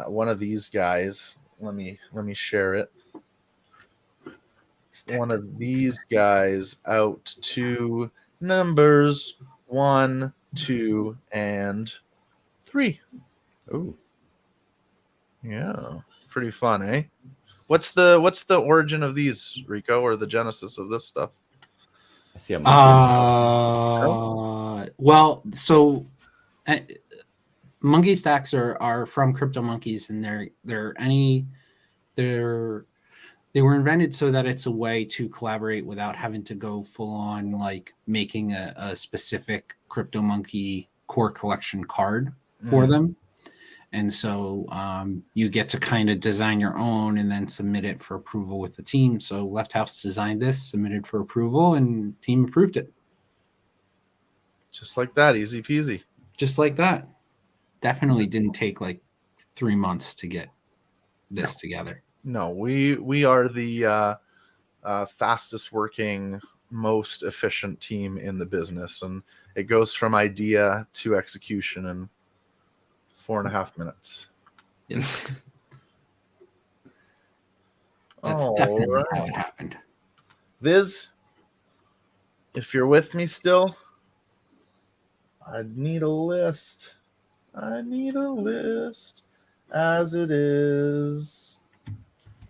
One of these guys. Let me share it. One of these guys out to numbers 1, 2, and 3. Oh, yeah, pretty fun, eh? What's the origin of these, Rico, or the genesis of this stuff? I see a monkey. Well, so monkey stacks are from Crypto Monkeys, and they were invented so that it's a way to collaborate without having to go full on like making a specific Crypto Monkey core collection card for them. And so you get to kind of design your own and then submit it for approval with the team. So LeftHouse designed this, submitted for approval, and team approved it. Just like that, easy peasy. Just like that. Definitely didn't take like 3 months to get this together. No, we are the fastest working, most efficient team in the business, and it goes from idea to execution in 4.5 minutes. Yes. That's definitely how it happened. Viz, if you're with me still, I need a list. As it is,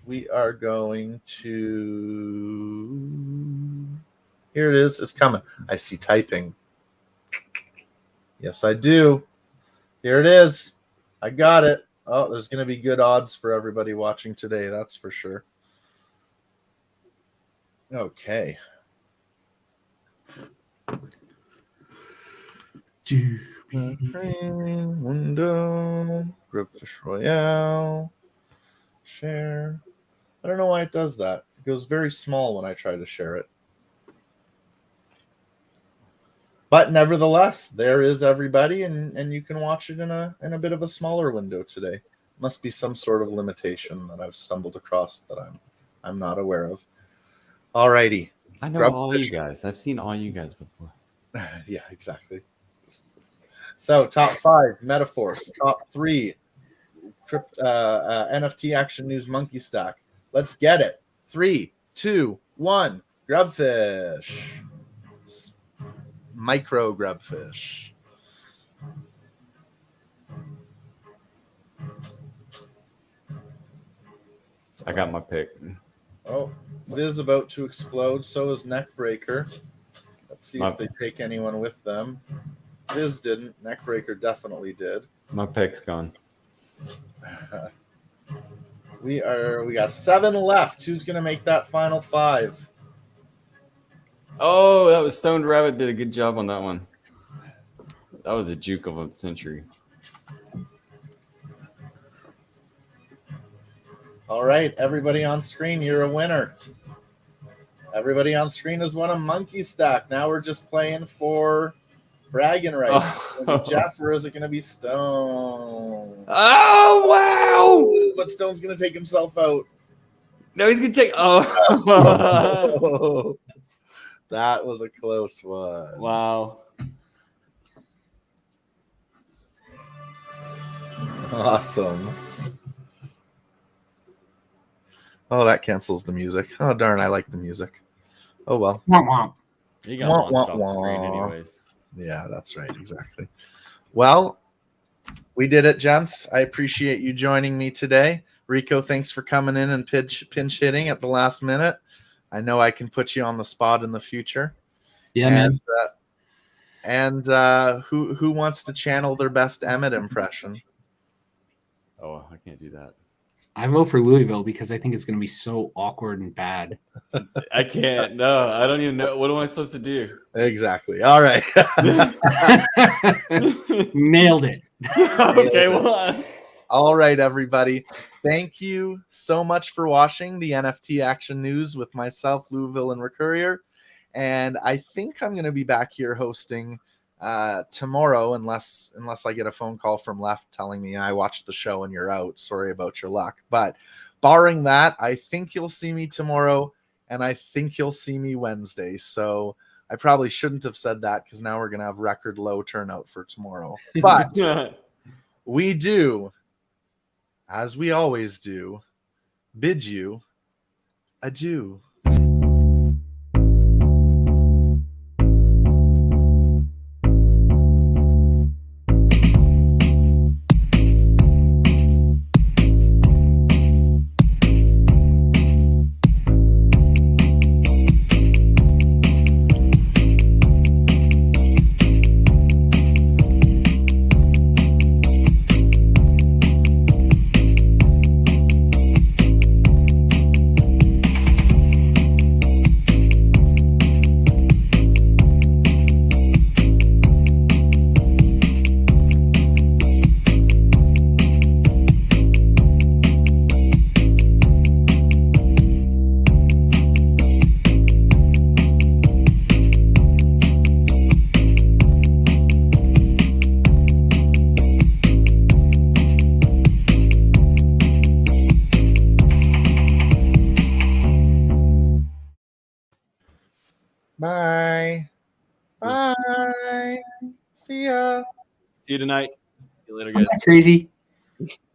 we are going to... Here it is. It's coming. I see typing. Yes, I do. Here it is. I got it. Oh, there's going to be good odds for everybody watching today. That's for sure. Okay. Window. Grubfish Royale. Share. I don't know why it does that. It goes very small when I try to share it. But nevertheless, there is everybody, and you can watch it in a bit of a smaller window today. Must be some sort of limitation that I've stumbled across that I'm not aware of. Alrighty. I know all you guys. I've seen all you guys before. Yeah, exactly. So top 5 metaphors, top 3 NFT Action News Monkey Stack. Let's get it. 3, 2, 1. Grubfish. Micro grubfish. I got my pick. Oh, Viz about to explode. So is Neckbreaker. Let's see if they take anyone with them. Viz didn't. Neckbreaker definitely did. My pick's gone. We got 7 left. Who's gonna make that final 5? Oh, that was Stoned Rabbit did a good job on that one. That was a juke of a century. All right, everybody on screen, you're a winner. Everybody on screen has won a monkey stack. Now we're just playing for bragging rights. Oh. Jeff, or is it going to be Stone? Oh, wow. But Stone's going to take himself out. No, he's going to take... Oh. That was a close one. Wow. Awesome. Oh, that cancels the music. Oh, darn, I like the music. Oh, well. Womp womp. You got one stop screen anyways. Yeah, that's right. Exactly. Well, we did it, gents. I appreciate you joining me today. Rico, thanks for coming in and pinch hitting at the last minute. I know I can put you on the spot in the future. Yeah, and, man. Who wants to channel their best Emmett impression? Oh, I can't do that. I vote for Louisville because I think it's going to be so awkward and bad. I can't. No, I don't even know. What am I supposed to do? Exactly. All right. Nailed it. Okay, well. All right, everybody. Thank you so much for watching the NFT Action News with myself, Louisville, and Recurrier. And I think I'm going to be back here hosting tomorrow, unless I get a phone call from Left telling me I watched the show and you're out. Sorry about your luck. But barring that, I think you'll see me tomorrow, and I think you'll see me Wednesday. So I probably shouldn't have said that because now we're going to have record low turnout for tomorrow. But we do, as we always do, bid you adieu. Bye. Bye. See ya. See you tonight. See you later, I'm guys. not crazy.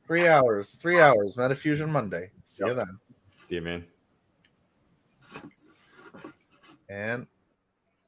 3 hours. 3 hours. MetaFusion Monday. See you then. See you, man. And